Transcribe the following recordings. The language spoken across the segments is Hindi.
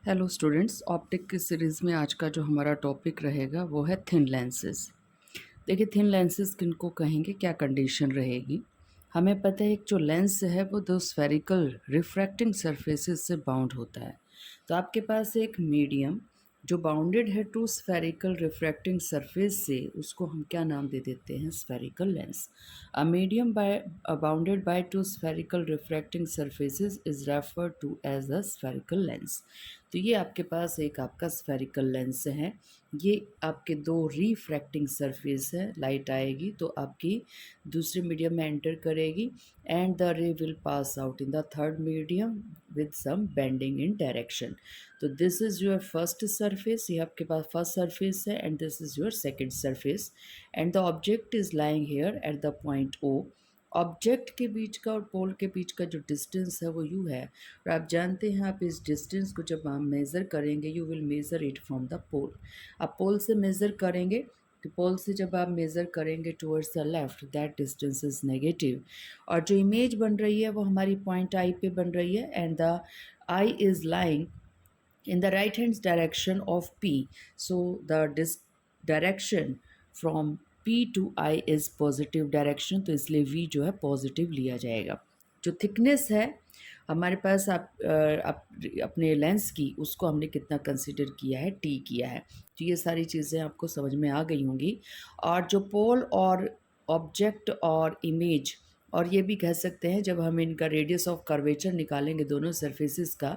हेलो स्टूडेंट्स, ऑप्टिक की सीरीज़ में आज का जो हमारा टॉपिक रहेगा वो है थिन लेंसेज। देखिए, थिन लेंसेज किनको कहेंगे, क्या कंडीशन रहेगी। हमें पता है एक जो लेंस है वो दो स्फेरिकल रिफ्रैक्टिंग सरफेसेस से बाउंड होता है। तो आपके पास एक मीडियम जो बाउंडेड है टू स्फेरिकल रिफ्रैक्टिंग सरफेस से, उसको हम क्या नाम दे देते हैं, spherical lens. A medium bounded by two spherical refracting surfaces is referred to as a spherical lens. तो ये आपके पास एक आपका स्फेरिकल लेंस है। ये आपके दो रिफ्रैक्टिंग सरफेस है, लाइट आएगी तो आपकी दूसरे मीडियम में एंटर करेगी and the ray will pass out in the third medium with some bending in direction. तो this is your first surface, ये आपके पास फर्स्ट सरफेस है and this is your second surface and the object is lying here at the point O. Object के बीच का और पोल के बीच का जो डिस्टेंस है वो यू है, और आप जानते हैं आप इस डिस्टेंस को जब आप मेज़र करेंगे you will measure it from the pole. आप पोल से मेज़र करेंगे तो पोल से जब आप मेज़र करेंगे towards the left, that distance is negative, और जो इमेज बन रही है वो हमारी पॉइंट आई पे बन रही है and the I is lying in the right hand direction of P. So the direction from P to I is positive direction, तो इसलिए V जो है पॉजिटिव लिया जाएगा। जो थिकनेस है हमारे पास अपने लेंस की, उसको हमने कितना कंसिडर किया है, T किया है। तो ये सारी चीज़ें आपको समझ में आ गई होंगी। और जो पोल और ऑब्जेक्ट और इमेज, और ये भी कह सकते हैं जब हम इनका रेडियस ऑफ कर्वेचर निकालेंगे दोनों सरफेसेस का,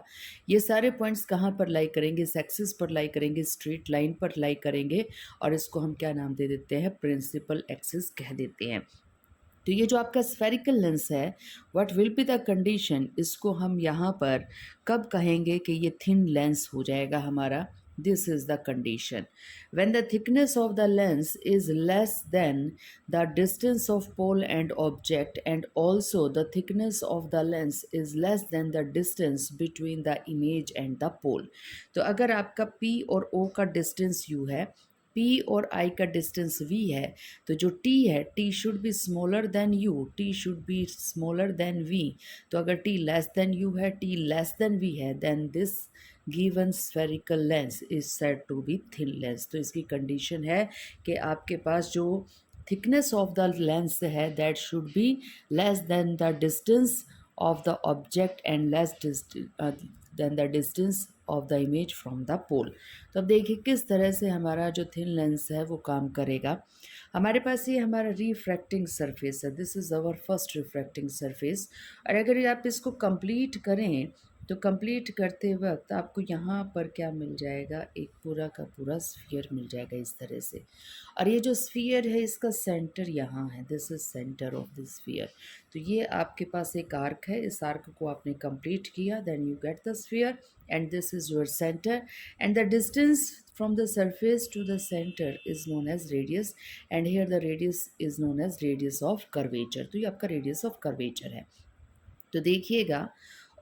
ये सारे पॉइंट्स कहाँ पर लाई करेंगे, इस एक्सिस पर लाई करेंगे, स्ट्रेट लाइन पर लाई करेंगे, और इसको हम क्या नाम दे देते हैं, प्रिंसिपल एक्सिस कह देते हैं। तो ये जो आपका स्फेरिकल लेंस है, what will be the condition, इसको हम यहाँ पर कब कहेंगे कि ये थिन लेंस हो जाएगा हमारा। This is the condition when the thickness of the lens is less than the distance of pole and object and also the thickness of the lens is less than the distance between the image and the pole. तो अगर आपका P और O का डिस्टेंस U है, P और I का डिस्टेंस V है, तो जो T है, T should be smaller than U, T should be smaller than V। तो अगर T लेस देन U है, T लेस देन V है, then this given spherical lens is said to be thin lens. तो इसकी कंडीशन है कि आपके पास जो थिकनेस ऑफ द लेंस है that should be less than the distance of the object and less than the distance of the image from the pole। तो अब देखिए किस तरह से हमारा जो थिन लेंस है वो काम करेगा। हमारे पास ये हमारा रिफ्रैक्टिंग सरफेस है, this is our first refracting surface. और अगर ये आप इसको कंप्लीट करें तो कंप्लीट करते वक्त आपको यहाँ पर क्या मिल जाएगा, एक पूरा का पूरा स्फीयर मिल जाएगा इस तरह से। और ये जो स्फीयर है इसका सेंटर यहाँ है, this is centre of this sphere. तो ये आपके पास एक आर्क है, इस आर्क को आपने कंप्लीट किया, then you get the sphere and this is your centre and the distance from the surface to the center is known as radius and here the radius is known as radius of curvature। तो ये आपका radius of curvature है। तो देखिएगा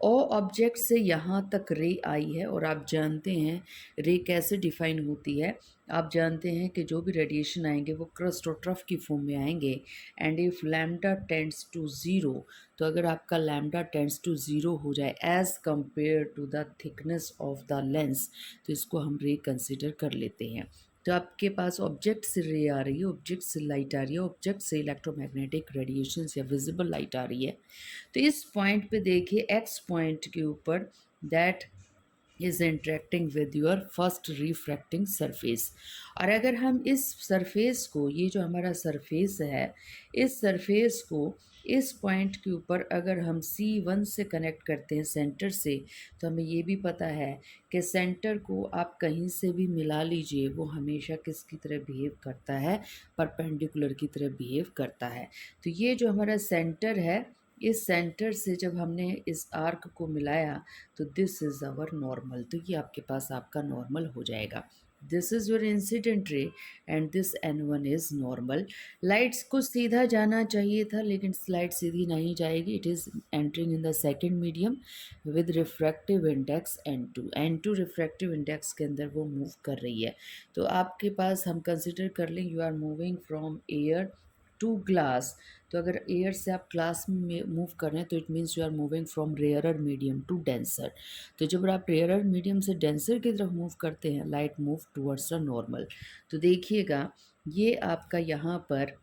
ओ ऑब्जेक्ट से यहाँ तक रे आई है, और आप जानते हैं रे कैसे डिफाइन होती है। आप जानते हैं कि जो भी रेडिएशन आएंगे वो क्रस्ट और ट्रफ की फॉर्म में आएंगे and if lambda tends to zero, तो अगर आपका लैम्डा टेंड्स टू ज़ीरो हो जाए as compare to the thickness of the lens, तो इसको हम रे कंसिडर कर लेते हैं। तो आपके पास ऑब्जेक्ट से रे आ रही है, ऑब्जेक्ट से लाइट आ रही है, ऑब्जेक्ट से इलेक्ट्रोमैग्नेटिक रेडिएशन या विजिबल लाइट आ रही है। तो इस पॉइंट पे देखिए एक्स पॉइंट के ऊपर that is interacting with your first refracting surface. और अगर हम इस सरफेस को, ये जो हमारा सरफेस है, इस सरफेस को इस पॉइंट के ऊपर अगर हम C1 से कनेक्ट करते हैं सेंटर से, तो हमें ये भी पता है कि सेंटर को आप कहीं से भी मिला लीजिए वो हमेशा किसकी तरह बिहेव करता है, परपेंडिकुलर की तरह बिहेव करता है। तो ये जो हमारा सेंटर है, इस सेंटर से जब हमने इस आर्क को मिलाया तो दिस इज़ आवर नॉर्मल। तो ये आपके पास आपका नॉर्मल हो जाएगा। This is your incident ray and this N1 is normal. Lights को सीधा जाना चाहिए था लेकिन लाइट सीधी नहीं जाएगी, it is entering in the second medium with refractive index N2 refractive index के अंदर वो मूव कर रही है। तो आपके पास हम कंसिडर कर लें you are moving from air to glass, तो अगर एयर से आप ग्लास में मूव कर रहे हैं तो it means you are moving from rarer medium to denser. तो जब आप रेयरर मीडियम से डेंसर की तरफ मूव करते हैं, light move towards the normal. तो देखिएगा ये आपका यहाँ पर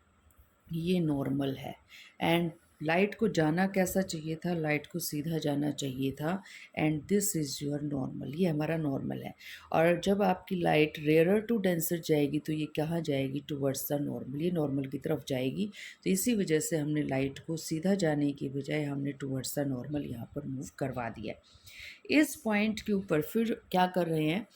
ये नॉर्मल है, एंड लाइट को जाना कैसा चाहिए था, लाइट को सीधा जाना चाहिए था, and this is your normal, ये हमारा नॉर्मल है। और जब आपकी लाइट रेयरर टू डेंसर जाएगी तो ये कहाँ जाएगी, टुवर्ड्स द नॉर्मल, ये नॉर्मल की तरफ जाएगी। तो इसी वजह से हमने लाइट को सीधा जाने की बजाय हमने टुवर्ड्स द नॉर्मल यहाँ पर मूव करवा दिया। इस पॉइंट के ऊपर फिर क्या कर रहे हैं,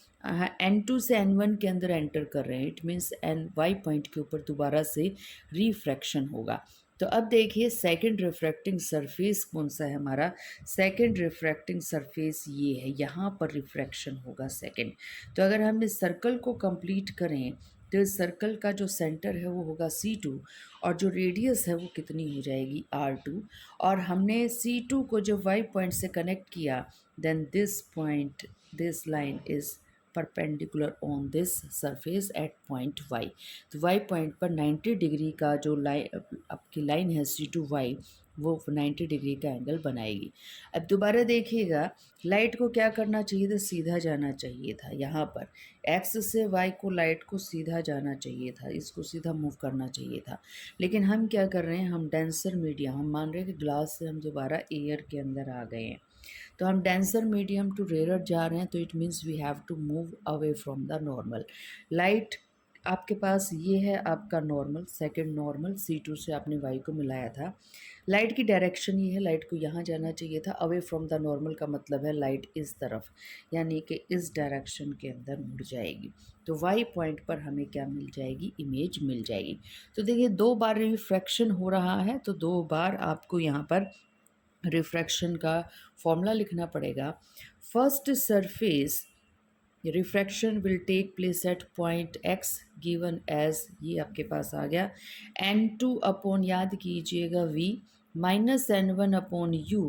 N2 से N1 के अंदर एंटर कर रहे हैं, इट मीन्स NY पॉइंट के ऊपर दोबारा से रिफ्रैक्शन होगा। तो अब देखिए सेकंड रिफ्रैक्टिंग सरफेस कौन सा है हमारा, सेकंड रिफ्रैक्टिंग सरफेस ये है, यहाँ पर रिफ्रैक्शन होगा सेकंड। तो अगर हम इस सर्कल को कंप्लीट करें तो इस सर्कल का जो सेंटर है वो होगा C2, और जो रेडियस है वो कितनी हो जाएगी, R2। और हमने C2 को जब Y पॉइंट से कनेक्ट किया, then this point, this line is perpendicular on this surface at point Y। तो Y पॉइंट पर 90 डिग्री का जो आपकी लाइन है C2Y, वो 90 डिग्री का एंगल बनाएगी। अब दोबारा देखिएगा, लाइट को क्या करना चाहिए था, सीधा जाना चाहिए था। यहाँ पर X से Y को लाइट को सीधा जाना चाहिए था, इसको सीधा मूव करना चाहिए था। लेकिन हम क्या कर रहे हैं, हम डेंसर मीडियम, हम मान रहे हैं कि ग्लास से हम दोबारा एयर के अंदर आ गए हैं। तो हम डेंसर मीडियम टू रेयर जा रहे हैं, तो it means we have to move away from the normal. Light आपके पास ये है आपका नॉर्मल, सेकंड नॉर्मल, C2 से आपने Y को मिलाया था। लाइट की डायरेक्शन ये है, लाइट को यहाँ जाना चाहिए था। अवे फ्रॉम द नॉर्मल का मतलब है लाइट इस तरफ, यानी कि इस डायरेक्शन के अंदर मुड़ जाएगी। तो Y पॉइंट पर हमें क्या मिल जाएगी, इमेज मिल जाएगी। तो देखिए 2 बार रिफ्रैक्शन हो रहा है, तो 2 बार आपको यहाँ पर रिफ्रैक्शन का फॉर्मूला लिखना पड़ेगा। First surface refraction will take place at point X given as, ये आपके पास आ गया, N2 अपॉन, याद कीजिएगा, V minus N1 upon U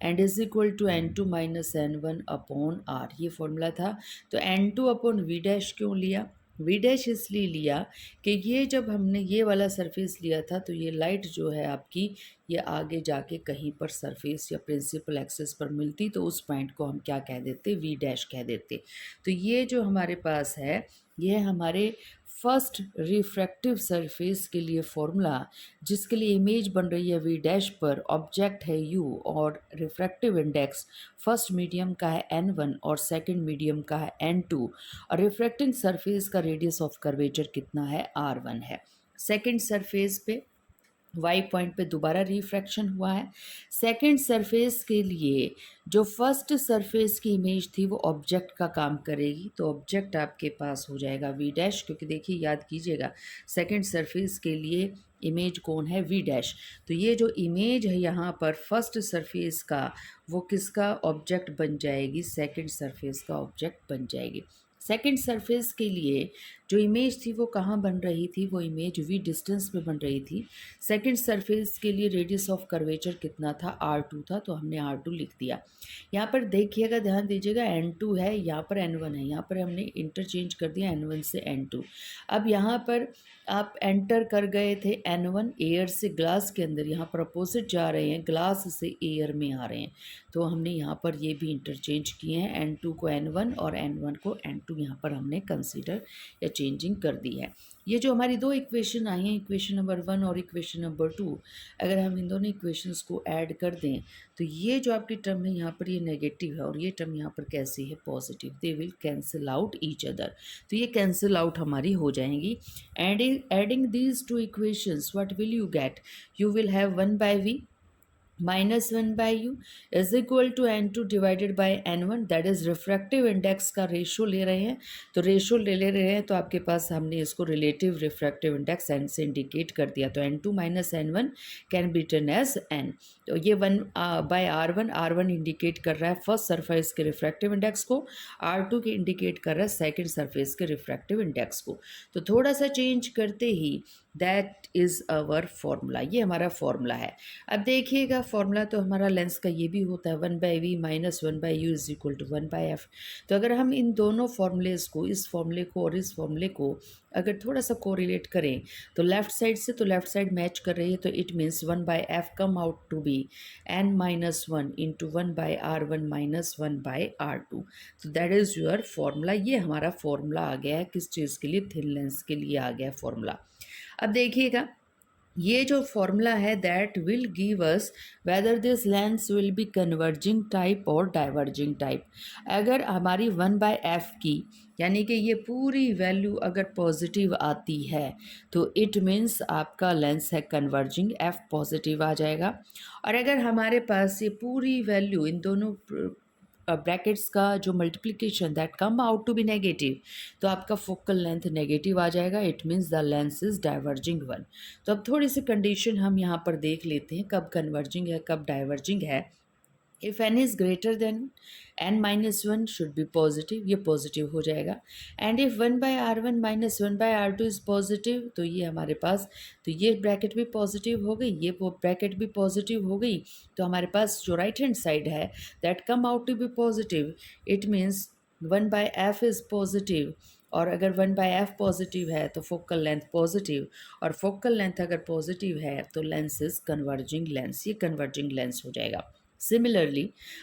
and is equal to N2 minus N1 upon R, ये फॉर्मूला था। तो N2 अपॉन V डैश क्यों लिया, वी डैश इसलिए लिया कि ये जब हमने ये वाला सरफेस लिया था तो ये लाइट जो है आपकी, ये आगे जाके कहीं पर सरफेस या प्रिंसिपल एक्सिस पर मिलती, तो उस पॉइंट को हम क्या कह देते, वी डैश कह देते। तो ये जो हमारे पास है, ये हमारे फर्स्ट रिफ्रैक्टिव सरफेस के लिए फॉर्मूला, जिसके लिए इमेज बन रही है वी डैश पर, ऑब्जेक्ट है U और रिफ्रैक्टिव इंडेक्स फर्स्ट मीडियम का है N1 और सेकंड मीडियम का है N2, और रिफ्रैक्टिंग सरफेस का रेडियस ऑफ कर्वेचर कितना है, R1 है। सेकंड सरफेस पे Y पॉइंट पे दोबारा रिफ्रैक्शन हुआ है। सेकंड सरफेस के लिए जो फर्स्ट सरफेस की इमेज थी वो ऑब्जेक्ट का काम करेगी, तो ऑब्जेक्ट आपके पास हो जाएगा V डैश, क्योंकि देखिए याद कीजिएगा सेकंड सरफेस के लिए इमेज कौन है, V डैश। तो ये जो इमेज है यहाँ पर फर्स्ट सरफेस का, वो किसका ऑब्जेक्ट बन जाएगी, सेकंड सरफेस का ऑब्जेक्ट बन जाएगी। सेकंड सरफेस के लिए जो इमेज थी वो कहाँ बन रही थी, वो इमेज V डिस्टेंस पे बन रही थी। सेकंड सरफेस के लिए रेडियस ऑफ कर्वेचर कितना था, R2 था, तो हमने R2 लिख दिया। यहाँ पर देखिएगा, ध्यान दीजिएगा, N2 है, यहाँ पर N1 है, यहाँ पर हमने इंटरचेंज कर दिया N1 से N2। अब यहाँ पर आप एंटर कर गए थे N1 एयर से ग्लास के अंदर, यहाँ पर अपोजिट जा रहे हैं, ग्लास से एयर में आ रहे हैं, तो हमने यहाँ पर ये भी इंटरचेंज किए हैं, N2 को N1 और N1 को N2 यहाँ पर हमने कंसीडर या चेंजिंग कर दी है। ये जो हमारी 2 इक्वेशन आई हैं, इक्वेशन नंबर 1 और इक्वेशन नंबर 2, अगर हम इन दोनों इक्वेशंस को ऐड कर दें तो ये जो आपकी टर्म है यहाँ पर ये नेगेटिव है, और ये टर्म यहाँ पर कैसी है, positive, they will cancel out each other, तो ये कैंसिल आउट हमारी हो जाएंगी। Adding these 2 equations, what will you get, you will have 1/V minus 1/U is equal to N2 divided by N1, that is refractive index का रेशो ले रहे हैं, तो रेशो ले रहे हैं, तो आपके पास हमने इसको रिलेटिव रिफ्रैक्टिव इंडेक्स N से इंडिकेट कर दिया, तो N2 minus N1 can be written as N। तो ये 1/R1, R1 इंडिकेट कर रहा है फर्स्ट सरफेस के रिफ्रैक्टिव इंडेक्स को, R2 के इंडिकेट कर रहा है सेकेंड सरफेस के रिफ्रैक्टिव इंडेक्स को। तो थोड़ा सा चेंज करते ही दैट इज़ आवर फॉर्मूला, ये हमारा फॉर्मूला है। अब देखिएगा फॉर्मूला तो हमारा लेंस का ये भी होता है 1/v minus 1/u is equal to 1/f। तो अगर हम इन दोनों फॉर्मूलेज को, इस फॉर्मूले को और इस फॉर्मूले को अगर थोड़ा सा कोरिलेट करें तो लेफ्ट साइड से तो लेफ्ट साइड मैच कर रही है, तो it means 1/f come out to be n-1 into 1/r1 minus 1/r2। तो दैट इज़ योर फॉर्मूला। ये हमारा फॉर्मूला आ गया है किस चीज़ के लिए, थिन लेंस के लिए आ गया फॉर्मूला। अब देखिएगा ये जो फॉर्मूला है that will give us whether this lens will B converging type और डाइवर्जिंग टाइप। अगर हमारी 1/f की यानी कि ये पूरी वैल्यू अगर पॉजिटिव आती है तो इट मीन्स आपका लेंस है कन्वर्जिंग, f पॉजिटिव आ जाएगा। और अगर हमारे पास ये पूरी वैल्यू इन दोनों ब्रैकेट्स का जो multiplication that come out to be negative, तो आपका फोकल लेंथ नेगेटिव आ जाएगा, it means the lens is diverging one. तो अब थोड़ी सी कंडीशन हम यहाँ पर देख लेते हैं कब कन्वर्जिंग है कब डाइवर्जिंग है। If n is greater than n-1 should be positive, ये पॉजिटिव हो जाएगा। And if 1/r1 minus 1/r2 is positive, तो ये हमारे पास, तो ये ब्रैकेट भी पॉजिटिव हो गई, ये ब्रैकेट भी पॉजिटिव हो गई। तो हमारे पास जो राइट हैंड साइड है that come out to be positive, it means 1/f is positive. और अगर 1/f पॉजिटिव है तो फोकल लेंथ पॉजिटिव, और फोकल लेंथ अगर पॉजिटिव है तो लेंस इज कन्वर्जिंग लेंस, ये कन्वर्जिंग लेंस हो जाएगा। सिमिलरली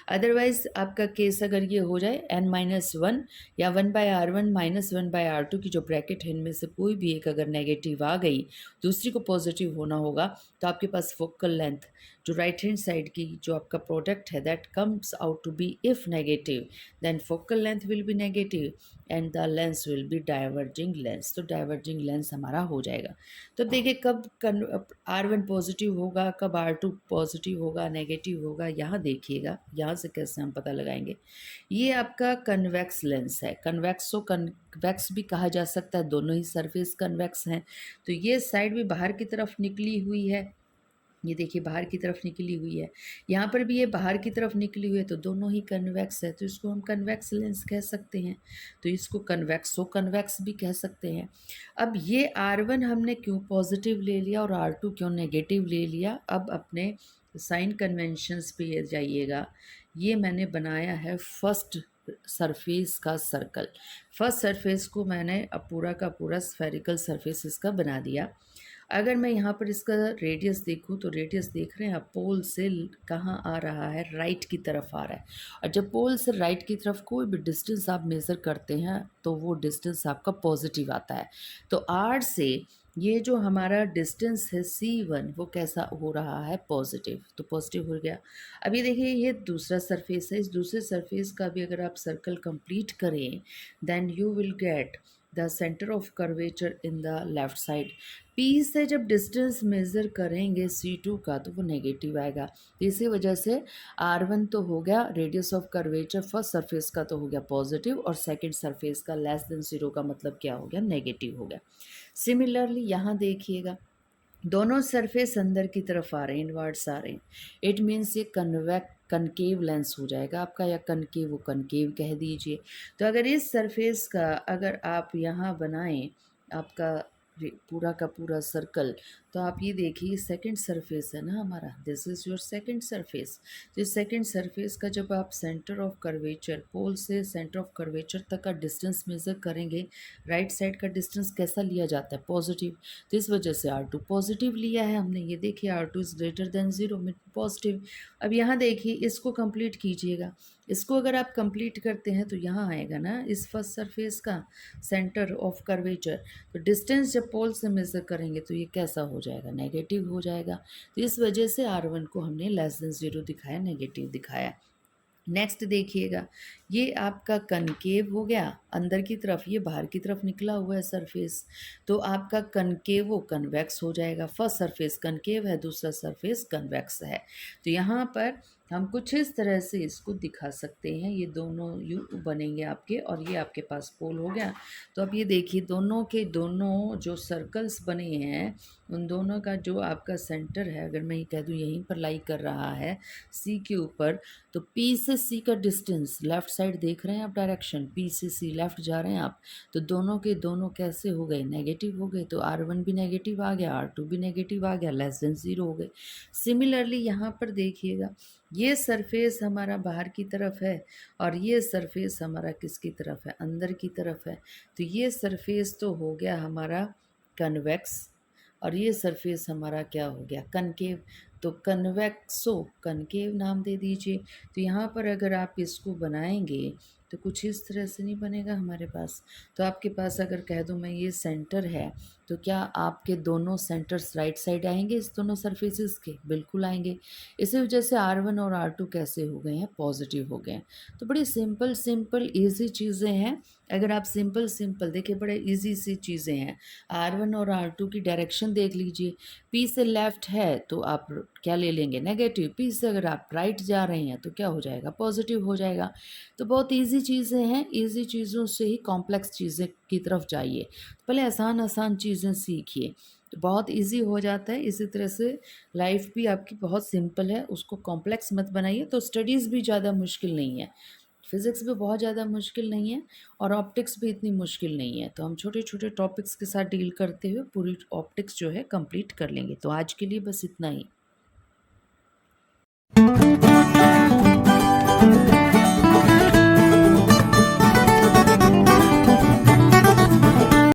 अदरवाइज आपका केस अगर ये हो जाए n-1 या 1/r1 माइनस 1/r2 की जो ब्रैकेट है इनमें से कोई भी एक अगर नेगेटिव आ गई, दूसरी को पॉजिटिव होना होगा, तो आपके पास फोकल लेंथ जो राइट हैंड साइड की जो आपका प्रोडक्ट है that comes out to be if negative, then focal length will be negative and the lens will be diverging lens. तो डाइवर्जिंग लेंस हमारा हो जाएगा। तो देखिए कब R1 पॉजिटिव होगा, कब R2 पॉजिटिव होगा, नेगेटिव होगा, यहाँ देखिएगा, यहाँ से कैसे हम पता लगाएंगे। ये आपका कन्वेक्स लेंस है, कन्वेक्सो कन्वेक्स भी कहा जा सकता है, दोनों ही सरफेस कन्वेक्स हैं। तो ये साइड भी बाहर की तरफ निकली हुई है, ये देखिए बाहर की तरफ निकली हुई है, यहाँ पर भी ये बाहर की तरफ निकली हुई है, तो दोनों ही कन्वेक्स है, तो इसको हम कन्वेक्स लेंस कह सकते हैं। तो इसको कन्वेक्सो कन्वेक्स भी कह सकते हैं। अब ये R1 हमने क्यों पॉजिटिव ले लिया और R2 क्यों नेगेटिव ले लिया, अब अपने साइन कन्वेंशंस पे जाइएगा। ये मैंने बनाया है फर्स्ट सरफेस का सर्कल, फर्स्ट सरफेस को मैंने अब पूरा का पूरा स्फेरिकल सरफेस इसका बना दिया। अगर मैं यहाँ पर इसका रेडियस देखूँ तो रेडियस देख रहे हैं आप, पोल से कहाँ आ रहा है, राइट की तरफ आ रहा है। और जब पोल से राइट की तरफ कोई भी डिस्टेंस आप मेज़र करते हैं तो वो डिस्टेंस आपका पॉजिटिव आता है। तो R से ये जो हमारा डिस्टेंस है C1 वो कैसा हो रहा है, पॉजिटिव, तो पॉजिटिव हो गया। अब ये देखिए ये दूसरा सरफेस है, इस दूसरे सरफेस का भी अगर आप सर्कल कंप्लीट करें then you will get the centre of curvature in the left side. P से जब डिस्टेंस मेज़र करेंगे C2 का तो वो नेगेटिव आएगा, तो इसी वजह से R1 तो हो गया radius of curvature first surface का तो हो गया पॉजिटिव, और सेकंड सरफेस का लेस देन 0 का मतलब क्या हो गया, नेगेटिव हो गया। सिमिलरली यहाँ देखिएगा दोनों सरफेस अंदर की तरफ आ रहे हैं, इनवर्ड्स आ रहे हैं, इट मीन्स ये कनकेव लेंस हो जाएगा आपका, या कनकेव वो कनकेव कह दीजिए। तो अगर इस सरफेस का अगर आप यहाँ बनाएं आपका पूरा का पूरा सर्कल, तो आप ये देखिए सेकंड सरफेस है ना हमारा, this is your second surface. तो इस सेकंड सरफेस का जब आप सेंटर ऑफ कर्वेचर, पोल से सेंटर ऑफ कर्वेचर तक का डिस्टेंस मेज़र करेंगे, राइट साइड का डिस्टेंस कैसा लिया जाता है, पॉजिटिव। तो इस वजह से R2 पॉजिटिव लिया है हमने, ये देखिए R2 इज़ ग्रेटर देन 0 में पॉजिटिव। अब यहाँ देखिए इसको कंप्लीट कीजिएगा, इसको अगर आप कंप्लीट करते हैं तो यहाँ आएगा ना इस फर्स्ट सरफेस का सेंटर ऑफ कर्वेचर, तो डिस्टेंस जब पोल से मेज़र करेंगे तो ये कैसा हो जाएगा, नेगेटिव हो जाएगा। तो इस वजह से R1 को हमने लेस देन 0 दिखाया, नेगेटिव दिखाया। नेक्स्ट देखिएगा ये आपका कनकेव हो गया अंदर की तरफ, ये बाहर की तरफ निकला हुआ है सरफेस, तो आपका कनकेव कन्वेक्स हो जाएगा। फर्स्ट सरफेस कनकेव है, दूसरा सरफेस कन्वेक्स है। तो यहाँ पर हम कुछ इस तरह से इसको दिखा सकते हैं। ये दोनों यू बनेंगे आपके, और ये आपके पास पोल हो गया। तो अब ये देखिए, दोनों के दोनों जो सर्कल्स बने हैं, उन दोनों का जो आपका सेंटर है, अगर मैं ये कह दूँ यहीं पर लाई कर रहा है सी के ऊपर, तो पी से सी का डिस्टेंस, लेफ़्ट साइड देख रहे हैं आप डायरेक्शन, पी से सी लेफ़्ट जा रहे हैं आप, तो दोनों के दोनों कैसे हो गए, नेगेटिव हो गए। तो R1 भी नेगेटिव आ गया, R2 भी नेगेटिव आ गया, लेस देन 0 हो गए। सिमिलरली यहाँ पर देखिएगा, ये सरफेस हमारा बाहर की तरफ है और ये सरफेस हमारा किसकी तरफ है, अंदर की तरफ है। तो ये सरफेस तो हो गया हमारा कन्वेक्स, और ये सरफेस हमारा क्या हो गया, कनकेव। तो कन्वेक्सो कनकेव नाम दे दीजिए। तो यहाँ पर अगर आप इसको बनाएंगे तो कुछ इस तरह से नहीं बनेगा हमारे पास। तो आपके पास अगर कह दूँ मैं ये सेंटर है, तो क्या आपके दोनों सेंटर्स राइट साइड आएंगे इस दोनों सरफेसेस के? बिल्कुल आएंगे। इसी वजह से R1 और R2 कैसे हो गए हैं, पॉजिटिव हो गए हैं। तो बड़ी सिंपल सिंपल ईजी चीज़ें हैं। अगर आप सिंपल सिंपल देखिए, बड़े ईजी सी चीज़ें हैं। R1 और R2 की डायरेक्शन देख लीजिए। P से लेफ़्ट है तो आप क्या ले लेंगे, नेगेटिव। P से अगर आप राइट जा रहे हैं तो क्या हो जाएगा, पॉजिटिव हो जाएगा। तो बहुत ईजी चीज़ें हैं, ईजी चीज़ों से ही कॉम्प्लेक्स चीज़ें की तरफ जाइए। पहले आसान आसान चीज़ें सीखिए, तो बहुत ईजी हो जाता है। इसी तरह से लाइफ भी आपकी बहुत सिंपल है, उसको कॉम्प्लेक्स मत बनाइए। तो स्टडीज़ भी ज़्यादा मुश्किल नहीं है, फिज़िक्स भी बहुत ज़्यादा मुश्किल नहीं है, और ऑप्टिक्स भी इतनी मुश्किल नहीं है। तो हम छोटे छोटे टॉपिक्स के साथ डील करते हुए पूरी ऑप्टिक्स जो है कंप्लीट कर लेंगे। तो आज के लिए बस इतना ही।